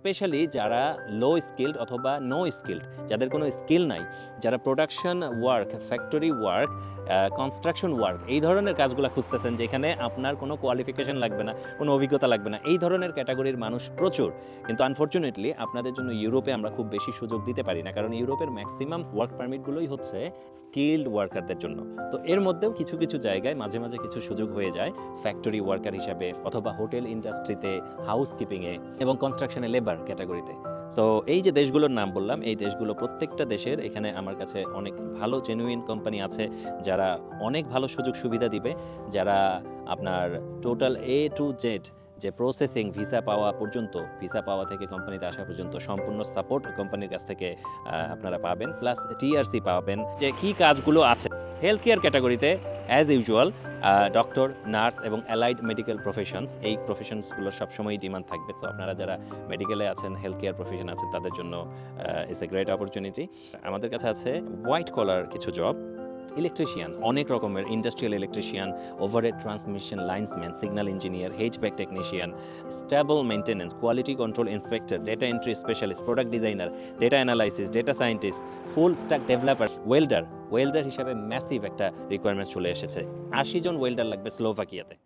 Specially যারা লো skilled অথবা no skilled, যাদের কোনো স্কিল নাই, যারা production work, factory work, construction work এই ধরনের কাজগুলো খুঁজতেছেন, যেখানে আপনার কোনো কোয়ালিফিকেশন লাগবে না, কোনো অভিজ্ঞতা লাগবে না, এই ধরনের ক্যাটাগরির মানুষ প্রচুর। কিন্তু আনফর্চুনেটলি আপনাদের জন্য ইউরোপে আমরা খুব বেশি সুযোগ দিতে পারি না, কারণ ইউরোপের ম্যাক্সিমাম ওয়ার্ক পারমিটগুলোই হচ্ছে স্কিলড ওয়ার্কারদের জন্য। তো এর মধ্যেও কিছু কিছু জায়গায় মাঝে মাঝে কিছু সুযোগ হয়ে যায় ফ্যাক্টরি ওয়ার্কার হিসাবে, অথবা হোটেল ইন্ডাস্ট্রিতে, হাউসকিপিংয়ে এবং কনস্ট্রাকশনে লেবার ক্যাটাগরিতে। সো এই যে দেশগুলোর নাম বললাম, এই দেশগুলো প্রত্যেকটা দেশের এখানে আমার কাছে অনেক ভালো জেনুইন কোম্পানি আছে, যারা অনেক ভালো সুযোগ সুবিধা দিবে, যারা আপনার টোটাল A to Z যে প্রসেসিং, ভিসা পাওয়া পর্যন্ত, ভিসা পাওয়া থেকে কোম্পানিতে আসা পর্যন্ত সম্পূর্ণ সাপোর্ট কোম্পানির কাছ থেকে আপনারা পাবেন, প্লাস TRC পাবেন। যে কী কাজগুলো আছে হেলথ কেয়ার ক্যাটাগরিতে, অ্যাজ ইউজুয়াল ডক্টর, নার্স এবং অ্যালাইড মেডিকেল প্রফেশনস, এই প্রফেশনসগুলোর সবসময়ই ডিমান্ড থাকবে। তো আপনারা যারা মেডিকেলে আছেন, হেলথ কেয়ার প্রফেশন আছে, তাদের জন্য ইটস এ গ্রেট অপরচুনিটি। আমাদের কাছে আছে হোয়াইট কলার কিছু জব, ইলেকট্রিশিয়ান, অনেক রকমের industrial electrician, overhead transmission linesman, signal engineer, HVAC technician, stable maintenance, quality control inspector, data entry specialist, product designer, data analysis, data scientist, full stack developer, welder হিসাবে massive একটা requirements চলে এসেছে। 80 জন welder লাগবে স্লোভাকিয়াতে।